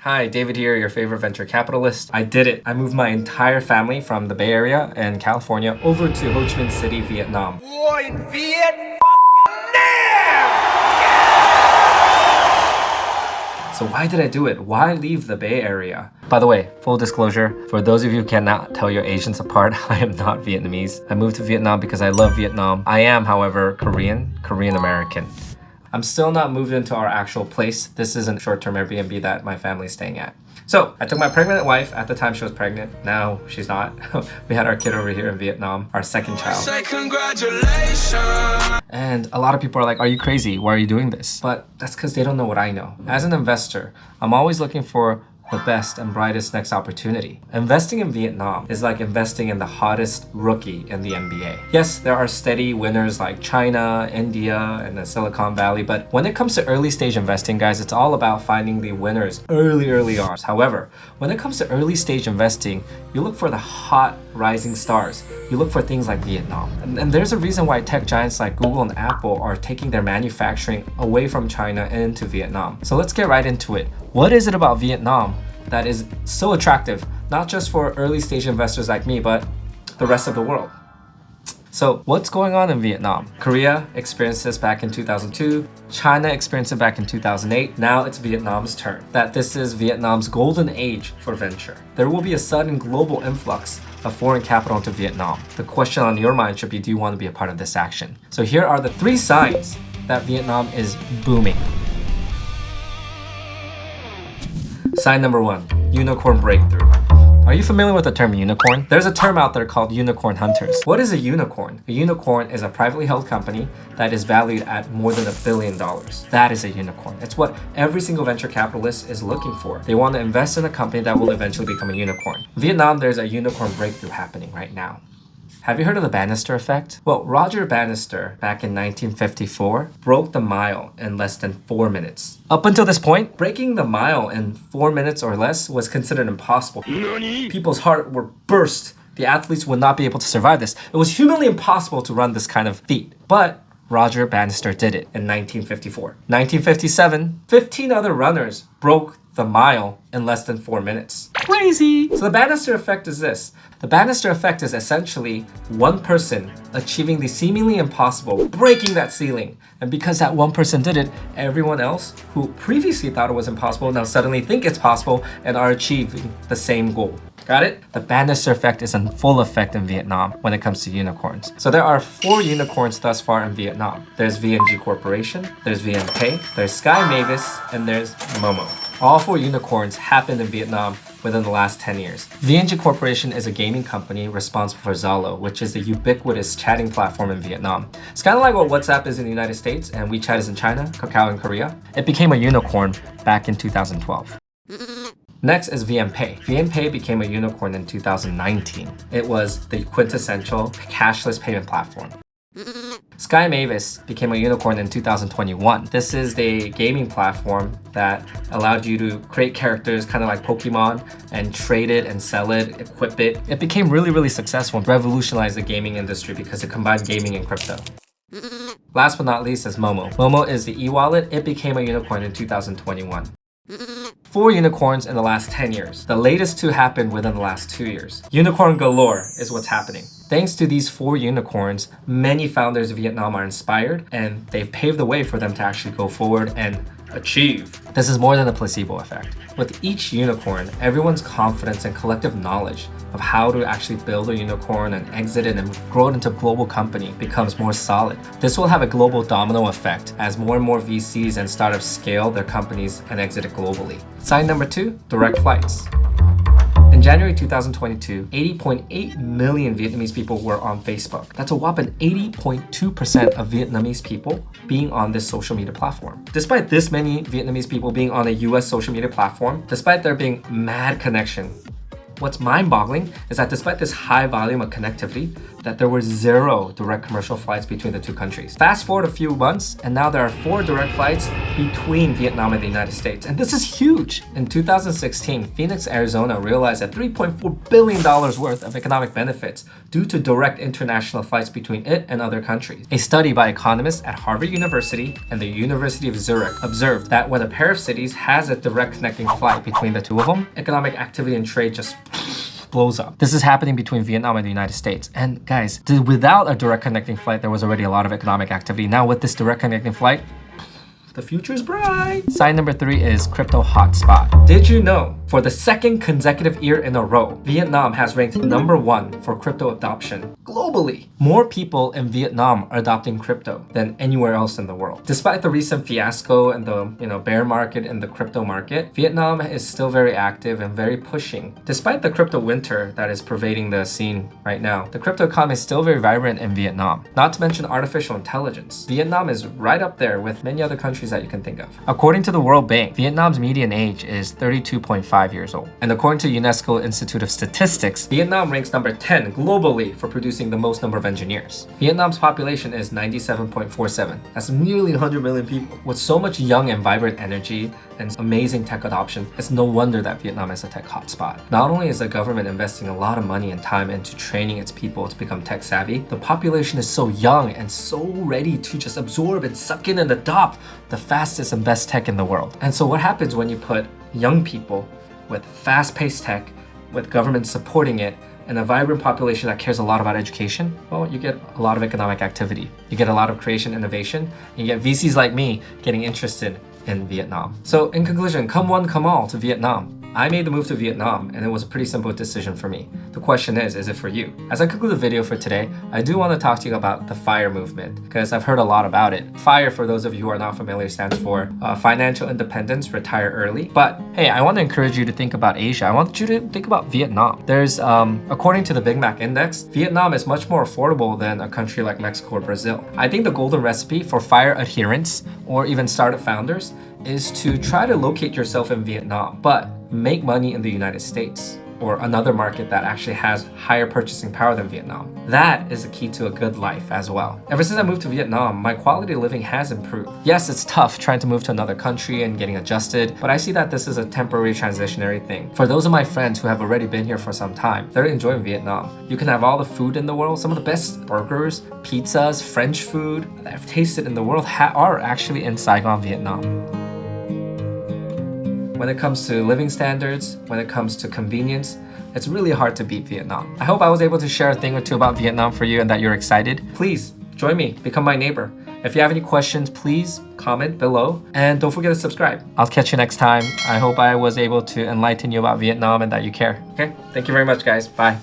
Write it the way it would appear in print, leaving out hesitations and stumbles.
Hi, David here, your favorite venture capitalist. I did it. I moved my entire family from the Bay Area and California over to Ho Chi Minh City, Vietnam. So why did I do it? Why leave the Bay Area? By the way, full disclosure, for those of you who cannot tell your Asians apart, I am not Vietnamese. I moved to Vietnam because I love Vietnam. I am, however, Korean American. I'm still not moved into our actual place. This isn't short-term Airbnb that my family's staying at. So I took my pregnant wife. At the time she was pregnant. Now she's not. We had our kid over here in Vietnam, our second child. Say congratulations. And a lot of people are like, are you crazy? Why are you doing this? But that's because they don't know what I know. As an investor, I'm always looking for the best and brightest next opportunity. Investing in Vietnam is like investing in the hottest rookie in the NBA. Yes, there are steady winners like China, India, and the Silicon Valley, but when it comes to early stage investing, guys, it's all about finding the winners early on. However, when it comes to early stage investing, you look for the hot rising stars. You look for things like Vietnam. And there's a reason why tech giants like Google and Apple are taking their manufacturing away from China and into Vietnam. So let's get right into it. What is it about Vietnam that is so attractive, not just for early stage investors like me, but the rest of the world? So what's going on in Vietnam? Korea experienced this back in 2002. China experienced it back in 2008. Now it's Vietnam's turn. That this is Vietnam's golden age for venture. There will be a sudden global influx of foreign capital into Vietnam. The question on your mind should be, do you want to be a part of this action? So here are the 3 signs that Vietnam is booming. Sign number 1, unicorn breakthrough. Are you familiar with the term unicorn? There's a term out there called unicorn hunters. What is a unicorn? A unicorn is a privately held company that is valued at more than $1 billion. That is a unicorn. It's what every single venture capitalist is looking for. They want to invest in a company that will eventually become a unicorn. In Vietnam, there's a unicorn breakthrough happening right now. Have you heard of the Bannister Effect? Well, Roger Bannister, back in 1954, broke the mile in less than 4 minutes. Up until this point, breaking the mile in 4 minutes or less was considered impossible. People's heart were burst. The athletes would not be able to survive this. It was humanly impossible to run this kind of feat. But Roger Bannister did it in 1954. 1957, 15 other runners broke the mile in less than 4 minutes. Crazy! So the Bannister Effect is this. The Bannister Effect is essentially one person achieving the seemingly impossible, breaking that ceiling. And because that one person did it, everyone else who previously thought it was impossible now suddenly think it's possible and are achieving the same goal. Got it? The Bannister Effect is in full effect in Vietnam when it comes to unicorns. So there are 4 unicorns thus far in Vietnam. There's VNG Corporation, there's VNPay, there's Sky Mavis, and there's Momo. All 4 unicorns happened in Vietnam within the last 10 years. VNG Corporation is a gaming company responsible for Zalo, which is the ubiquitous chatting platform in Vietnam. It's kind of like what WhatsApp is in the United States and WeChat is in China, Kakao in Korea. It became a unicorn back in 2012. Next is VNPay. VNPay became a unicorn in 2019. It was the quintessential cashless payment platform. Sky Mavis became a unicorn in 2021. This is the gaming platform that allowed you to create characters kind of like Pokemon and trade it and sell it, equip it. It became really successful and revolutionized the gaming industry because it combined gaming and crypto. Last but not least is Momo. Momo is the e-wallet. It became a unicorn in 2021. 4 unicorns in the last 10 years. The latest 2 happened within the last 2 years. Unicorn galore is what's happening. Thanks to these 4 unicorns, many founders of Vietnam are inspired and they've paved the way for them to actually go forward and achieve. This is more than a placebo effect. With each unicorn, everyone's confidence and collective knowledge of how to actually build a unicorn and exit it and grow it into a global company becomes more solid. This will have a global domino effect as more and more VCs and startups scale their companies and exit it globally. Sign number 2, direct flights. In January 2022, 80.8 million Vietnamese people were on Facebook. That's a whopping 80.2% of Vietnamese people being on this social media platform. Despite this many Vietnamese people being on a US social media platform, despite there being mad connection, what's mind-boggling is that despite this high volume of connectivity, that there were 0 direct commercial flights between the two countries. Fast forward a few months, and now there are 4 direct flights between Vietnam and the United States. And this is huge. In 2016, Phoenix, Arizona realized that $3.4 billion worth of economic benefits due to direct international flights between it and other countries. A study by economists at Harvard University and the University of Zurich observed that when a pair of cities has a direct connecting flight between the two of them, economic activity and trade just blows up. This is happening between Vietnam and the United States. And guys, without a direct connecting flight, there was already a lot of economic activity. Now with this direct connecting flight, the future's bright. Sign number 3 is crypto hotspot. Did you know, for the 2nd consecutive year in a row, Vietnam has ranked number 1 for crypto adoption globally? More people in Vietnam are adopting crypto than anywhere else in the world. Despite the recent fiasco and the bear market in the crypto market, Vietnam is still very active and very pushing. Despite the crypto winter that is pervading the scene right now, the crypto economy is still very vibrant in Vietnam. Not to mention artificial intelligence. Vietnam is right up there with many other countries that you can think of. According to the World Bank, Vietnam's median age is 32.5 years old. And according to UNESCO Institute of Statistics, Vietnam ranks number 10 globally for producing the most number of engineers. Vietnam's population is 97.47. That's nearly 100 million people. With so much young and vibrant energy and amazing tech adoption, it's no wonder that Vietnam is a tech hotspot. Not only is the government investing a lot of money and time into training its people to become tech savvy, the population is so young and so ready to just absorb and suck in and adopt the fastest and best tech in the world. And so what happens when you put young people with fast-paced tech, with government supporting it, and a vibrant population that cares a lot about education? Well, you get a lot of economic activity. You get a lot of creation, innovation. You get VCs like me getting interested in Vietnam. So in conclusion, come one, come all to Vietnam. I made the move to Vietnam and it was a pretty simple decision for me. The question is it for you? As I conclude the video for today, I do want to talk to you about the FIRE movement because I've heard a lot about it. FIRE, for those of you who are not familiar, stands for Financial Independence, Retire Early. But hey, I want to encourage you to think about Asia. I want you to think about Vietnam. There's, according to the Big Mac Index, Vietnam is much more affordable than a country like Mexico or Brazil. I think the golden recipe for FIRE adherents or even startup founders is to try to locate yourself in Vietnam, but make money in the United States or another market that actually has higher purchasing power than Vietnam. That is the key to a good life as well. Ever since I moved to Vietnam, my quality of living has improved. Yes, it's tough trying to move to another country and getting adjusted, but I see that this is a temporary transitionary thing. For those of my friends who have already been here for some time, they're enjoying Vietnam. You can have all the food in the world. Some of the best burgers, pizzas, French food that I've tasted in the world are actually in Saigon, Vietnam. When it comes to living standards, when it comes to convenience, it's really hard to beat Vietnam. I hope I was able to share a thing or two about Vietnam for you and that you're excited. Please join me, become my neighbor. If you have any questions, please comment below and don't forget to subscribe. I'll catch you next time. I hope I was able to enlighten you about Vietnam and that you care. Okay, thank you very much, guys. Bye.